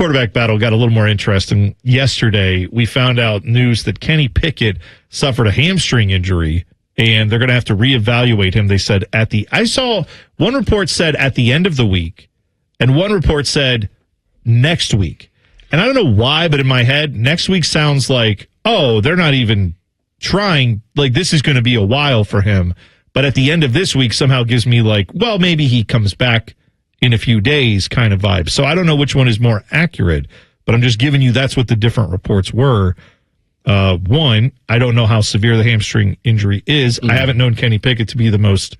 quarterback battle got a little more interesting. Yesterday, we found out news that Kenny Pickett suffered a hamstring injury, and they're going to have to reevaluate him. They said I saw one report said at the end of the week, and one report said next week. And I don't know why, but in my head, next week sounds like, oh, they're not even trying. Like, this is going to be a while for him. But at the end of this week somehow gives me like, well, maybe he comes back in a few days kind of vibe. So I don't know which one is more accurate, but I'm just giving you that's what the different reports were. One, I don't know how severe the hamstring injury is. I haven't known Kenny Pickett to be the most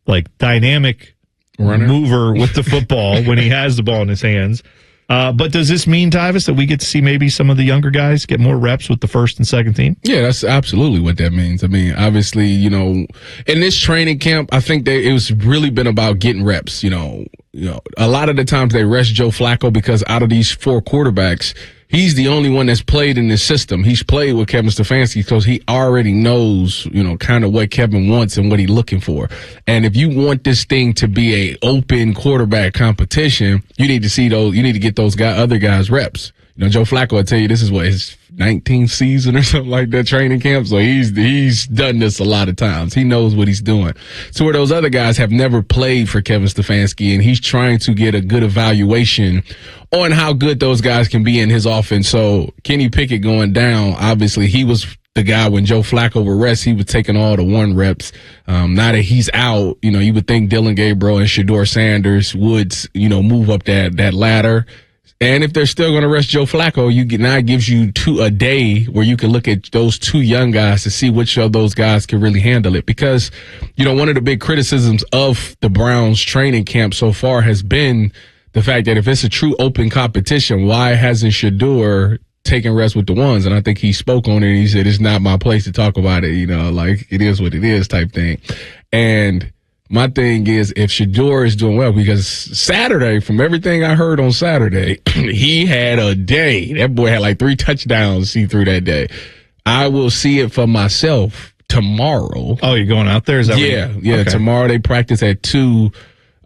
like dynamic mover with the football when he has the ball in his hands. But does this mean, Tyvis, that we get to see maybe some of the younger guys get more reps with the first and second team? Yeah, that's absolutely what that means. I mean, obviously, you know, in this training camp, I think it was really been about getting reps. You know, a lot of the times they rest Joe Flacco because out of these 4 quarterbacks, he's the only one that's played in this system. He's played with Kevin Stefanski because he already knows, you know, kind of what Kevin wants and what he's looking for. And if you want this thing to be a open quarterback competition, you need to get those other guys reps. You know, Joe Flacco will tell you this is what his 19th season or something like that training camp. So he's done this a lot of times. He knows what he's doing. So where those other guys have never played for Kevin Stefanski, and he's trying to get a good evaluation on how good those guys can be in his offense. So Kenny Pickett going down, obviously he was the guy when Joe Flacco would rest, he was taking all the 1 reps. Now that he's out, you know, you would think Dillon Gabriel and Shedeur Sanders would, you know, move up that ladder. And if they're still going to rest Joe Flacco, it gives you a day where you can look at those 2 young guys to see which of those guys can really handle it. Because, you know, one of the big criticisms of the Browns training camp so far has been the fact that if it's a true open competition, why hasn't Shedeur taken rests with the ones? And I think he spoke on it. He said, it's not my place to talk about it. You know, like it is what it is type thing. And my thing is, if Shedeur is doing well, because Saturday, from everything I heard on Saturday, he had a day. That boy had like 3 touchdowns see through that day. I will see it for myself tomorrow. Oh, you're going out there? Is that yeah. Okay. Tomorrow they practice at 2.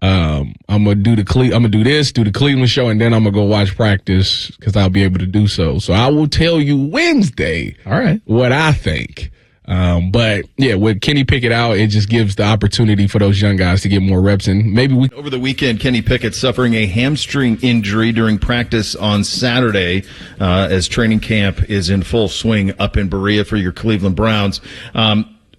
I'm gonna do the Cleveland show, and then I'm gonna go watch practice because I'll be able to do so. So I will tell you Wednesday. All right, what I think. But yeah, with Kenny Pickett out, it just gives the opportunity for those young guys to get more reps. And maybe over the weekend, Kenny Pickett suffering a hamstring injury during practice on Saturday, as training camp is in full swing up in Berea for your Cleveland Browns.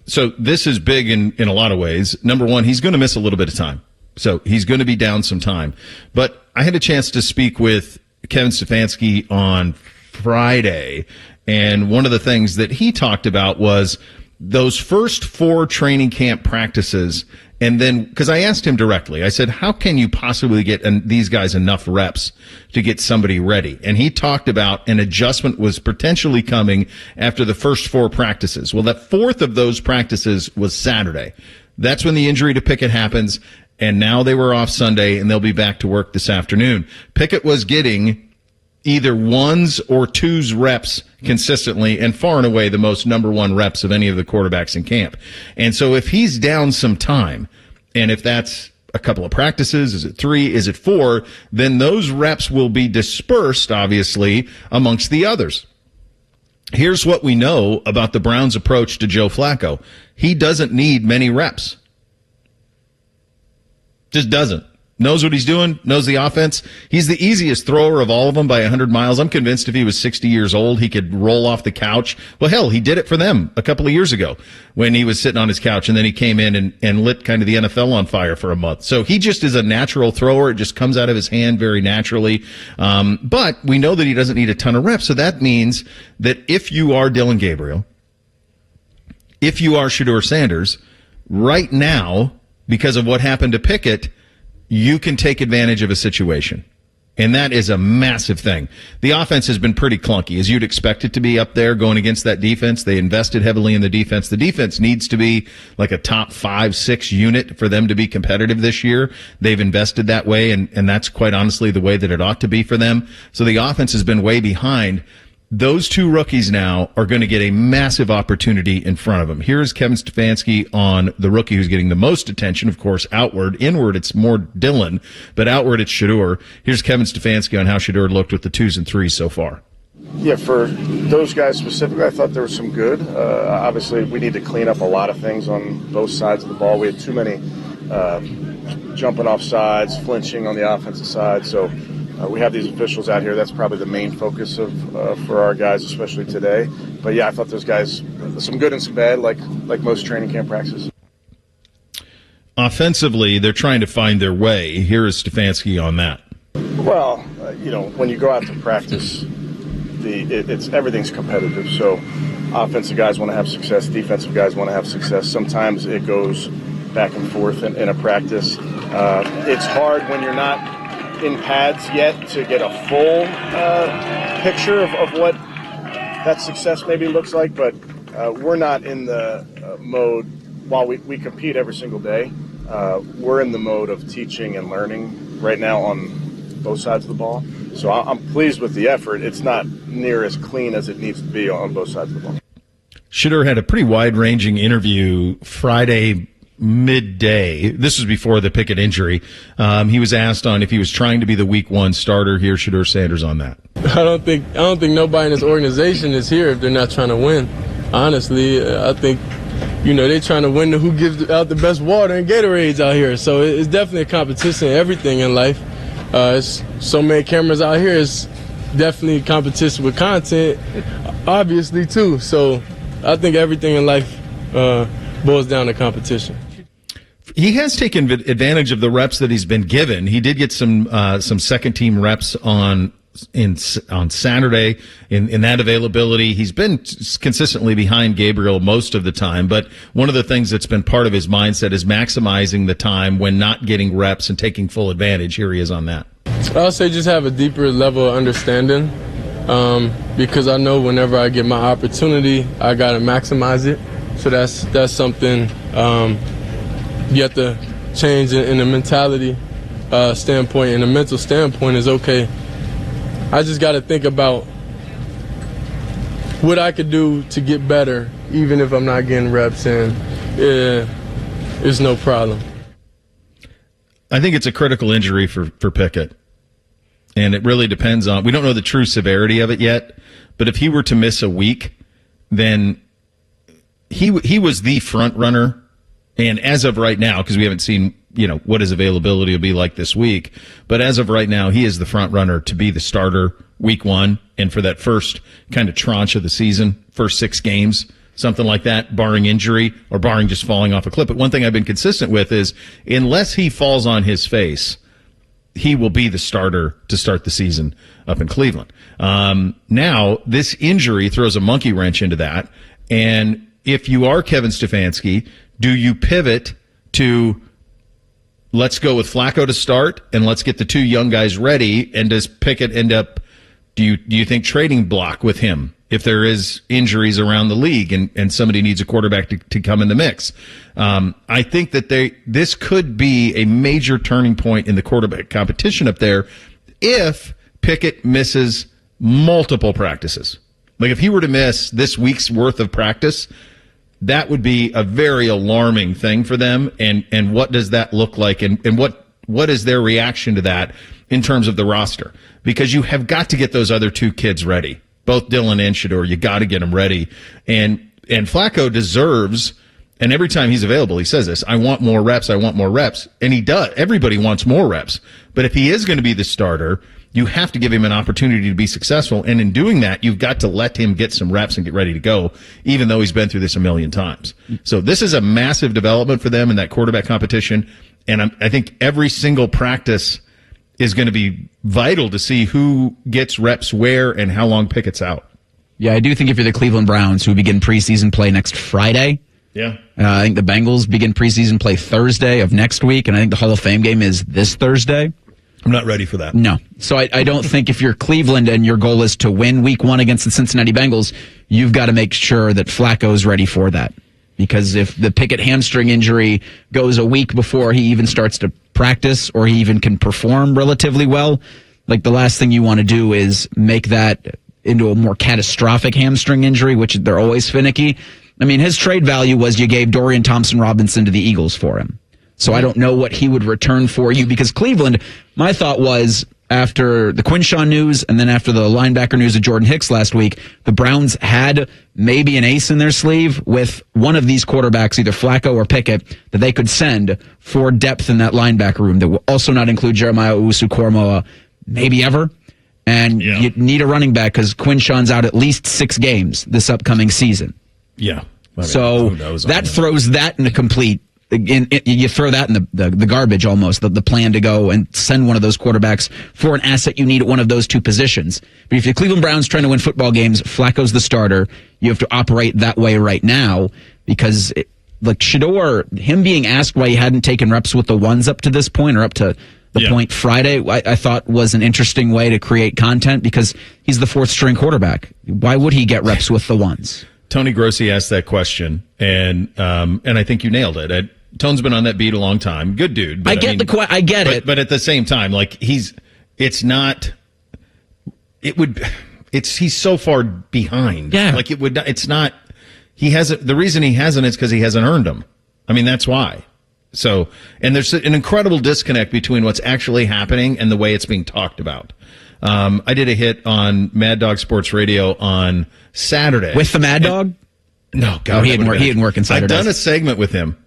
So this is big in a lot of ways. Number one, he's going to miss a little bit of time. So he's going to be down some time. But I had a chance to speak with Kevin Stefanski on Friday, and one of the things that he talked about was those first 4 training camp practices. And then, because I asked him directly, I said, how can you possibly get these guys enough reps to get somebody ready? And he talked about an adjustment was potentially coming after the first 4 practices. Well, that 4th of those practices was Saturday. That's when the injury to Pickett happens. And now they were off Sunday, and they'll be back to work this afternoon. Pickett was getting either 1s or 2s reps consistently, and far and away the most number 1 reps of any of the quarterbacks in camp. And so if he's down some time, and if that's a couple of practices, is it 3, is it 4, then those reps will be dispersed, obviously, amongst the others. Here's what we know about the Browns' approach to Joe Flacco. He doesn't need many reps. Just doesn't. Knows what he's doing, knows the offense. He's the easiest thrower of all of them by 100 miles. I'm convinced if he was 60 years old, he could roll off the couch. Well, hell, he did it for them a couple of years ago when he was sitting on his couch, and then he came in and lit kind of the NFL on fire for a month. So he just is a natural thrower. It just comes out of his hand very naturally. But we know that he doesn't need a ton of reps. So that means that if you are Dillon Gabriel, if you are Shedeur Sanders, right now, because of what happened to Pickett, you can take advantage of a situation. And that is a massive thing. The offense has been pretty clunky, as you'd expect it to be up there going against that defense. They invested heavily in the defense. The defense needs to be like a top 5-6 unit for them to be competitive this year. They've invested that way, and that's quite honestly the way that it ought to be for them. So the offense has been way behind. those two rookies now are going to get a massive opportunity in front of them. Here's Kevin Stefanski on the rookie who's getting the most attention, of course, outward. Inward, it's more Dillon, but outward, it's Shedeur. Here's Kevin Stefanski on how Shedeur looked with the 2s and 3s so far. Yeah, for those guys specifically, I thought there was some good. Obviously, we need to clean up a lot of things on both sides of the ball. We had too many jumping off sides, flinching on the offensive side, so we have these officials out here. That's probably the main focus for our guys, especially today. But yeah, I thought those guys, some good and some bad, like most training camp practices. Offensively, they're trying to find their way. Here is Stefanski on that. Well, when you go out to practice, everything's competitive. So offensive guys want to have success, defensive guys want to have success. Sometimes it goes back and forth in a practice. It's hard when you're not in pads yet to get a full picture of what that success maybe looks like, but we're not in the mode, while we compete every single day, we're in the mode of teaching and learning right now on both sides of the ball. So I'm pleased with the effort. It's not near as clean as it needs to be on both sides of the ball. Shedeur had a pretty wide-ranging interview Friday midday. This was before the Pickett injury. He was asked on if he was trying to be the week 1 starter. Here's Shedeur Sanders on that. I don't think nobody in this organization is here if they're not trying to win. Honestly, I think, they're trying to win who gives out the best water and Gatorades out here. So it's definitely a competition in everything in life. It's so many cameras out here. It's definitely competition with content, obviously, too. So I think everything in life boils down to competition. He has taken advantage of the reps that he's been given. He did get some second team reps on Saturday in that availability. He's been consistently behind Gabriel most of the time, but one of the things that's been part of his mindset is maximizing the time when not getting reps and taking full advantage. Here he is on that. I'll say just have a deeper level of understanding, because I know whenever I get my opportunity, I got to maximize it. So that's something you have to change in the mentality standpoint, and the mental standpoint is, okay, I just got to think about what I could do to get better, even if I'm not getting reps, and it's no problem. I think it's a critical injury for Pickett, and it really depends on, we don't know the true severity of it yet, but if he were to miss a week, then he was the front runner. And as of right now, because we haven't seen, what his availability will be like this week, but as of right now, he is the front runner to be the starter week 1 and for that first kind of tranche of the season, first 6 games, something like that, barring injury or barring just falling off a cliff. But one thing I've been consistent with is unless he falls on his face, he will be the starter to start the season up in Cleveland. Now, this injury throws a monkey wrench into that. And if you are Kevin Stefanski, do you pivot to let's go with Flacco to start and let's get the 2 young guys ready? And does Pickett end up, do you think trading block with him if there is injuries around the league and somebody needs a quarterback to come in the mix? I think that this could be a major turning point in the quarterback competition up there if Pickett misses multiple practices. Like if he were to miss this week's worth of practice, that would be a very alarming thing for them. And what does that look like? And what is their reaction to that in terms of the roster? Because you have got to get those other 2 kids ready, both Dillon and Shedeur. You got to get them ready. And Flacco deserves, and every time he's available, he says this, I want more reps. I want more reps. And he does. Everybody wants more reps. But if he is going to be the starter, you have to give him an opportunity to be successful. And in doing that, you've got to let him get some reps and get ready to go, even though he's been through this a million times. So this is a massive development for them in that quarterback competition. And I think every single practice is going to be vital to see who gets reps where and how long Pickett's out. Yeah, I do think if you're the Cleveland Browns, who begin preseason play next Friday, yeah, I think the Bengals begin preseason play Thursday of next week, and I think the Hall of Fame game is this Thursday. I'm not ready for that. No. So I don't think if you're Cleveland and your goal is to win week 1 against the Cincinnati Bengals, you've got to make sure that Flacco's ready for that. Because if the Pickett hamstring injury goes a week before he even starts to practice or he even can perform relatively well, like the last thing you want to do is make that into a more catastrophic hamstring injury, which they're always finicky. I mean, his trade value was you gave Dorian Thompson-Robinson to the Eagles for him. So I don't know what he would return for you, because Cleveland, my thought was, after the Quinshaw news and then after the linebacker news of Jordan Hicks last week, the Browns had maybe an ace in their sleeve with one of these quarterbacks, either Flacco or Pickett, that they could send for depth in that linebacker room that will also not include Jeremiah Owusu-Koramoah maybe ever. And you need a running back because Quinshaw's out at least 6 games this upcoming season. Yeah. I mean, so that throws that in a complete... you throw that in the garbage almost, the plan to go and send one of those quarterbacks for an asset you need at one of those two positions. But if the Cleveland Browns trying to win football games, Flacco's the starter. You have to operate that way right now because, like Shedeur, him being asked why he hadn't taken reps with the ones up to this point or up to the point Friday, I thought was an interesting way to create content because he's the 4th string quarterback. Why would he get reps with the ones? Tony Grossi asked that question, and I think you nailed it. Tone's been on that beat a long time. Good dude. I get it. But at the same time, like he's so far behind. Yeah. Like it's not, he hasn't, the reason he hasn't is because he hasn't earned them. I mean, that's why. So, and there's an incredible disconnect between what's actually happening and the way it's being talked about. I did a hit on Mad Dog Sports Radio on Saturday. With the Mad Dog? No, God. He didn't work in Saturdays. I've done a segment with him.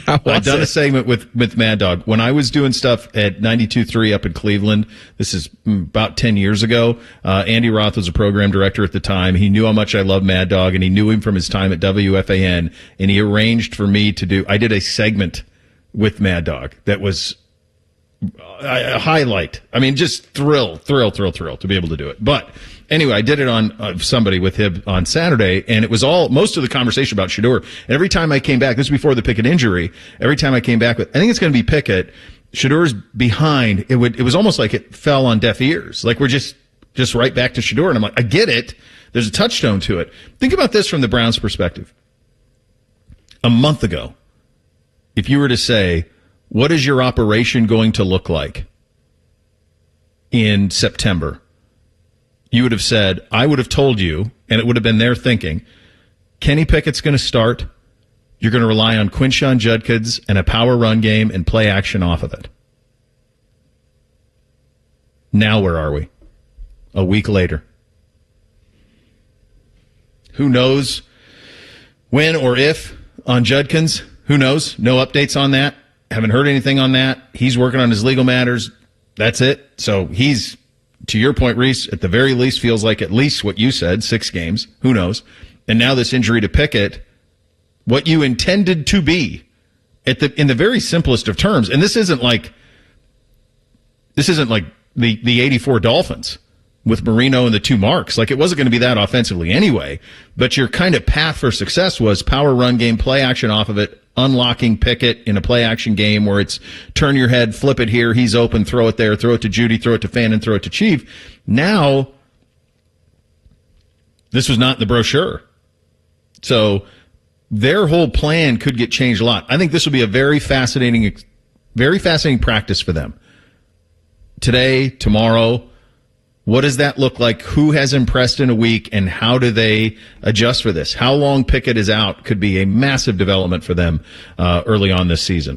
I've done a segment with Mad Dog. When I was doing stuff at 92.3 up in Cleveland, this is about 10 years ago, Andy Roth was a program director at the time. He knew how much I love Mad Dog, and he knew him from his time at WFAN, and he arranged for me I did a segment with Mad Dog that was a highlight. I mean, just thrill to be able to do it. But anyway, I did it on somebody with him on Saturday, and it was most of the conversation about Shedeur. And every time I came back, this was before the Pickett injury, every time I came back with, I think it's going to be Pickett, Shedeur's behind, it was almost like it fell on deaf ears. Like we're just right back to Shedeur. And I'm like, I get it. There's a touchstone to it. Think about this from the Browns' perspective. A month ago, if you were to say, what is your operation going to look like in September? You would have said, I would have told you, and it would have been their thinking, Kenny Pickett's going to start. You're going to rely on Quinshon Judkins and a power run game and play action off of it. Now where are we? A week later. Who knows when or if on Judkins? Who knows? No updates on that. Haven't heard anything on that. He's working on his legal matters. That's it. So he's, to your point, Reese, at the very least feels like at least what you said, 6 games. Who knows? And now this injury to Pickett, what you intended to be in the very simplest of terms. And this isn't like the 84 Dolphins with Marino and the 2 marks. Like it wasn't going to be that offensively anyway, but your kind of path for success was power run game, play action off of it, unlocking Pickett in a play action game where it's turn your head, flip it here, he's open, throw it there, throw it to Judy, throw it to Fannin, throw it to Chief. Now, this was not in the brochure. So their whole plan could get changed a lot. I think this will be a very fascinating practice for them. Today, tomorrow, what does that look like? Who has impressed in a week, and how do they adjust for this? How long Pickett is out could be a massive development for them early on this season.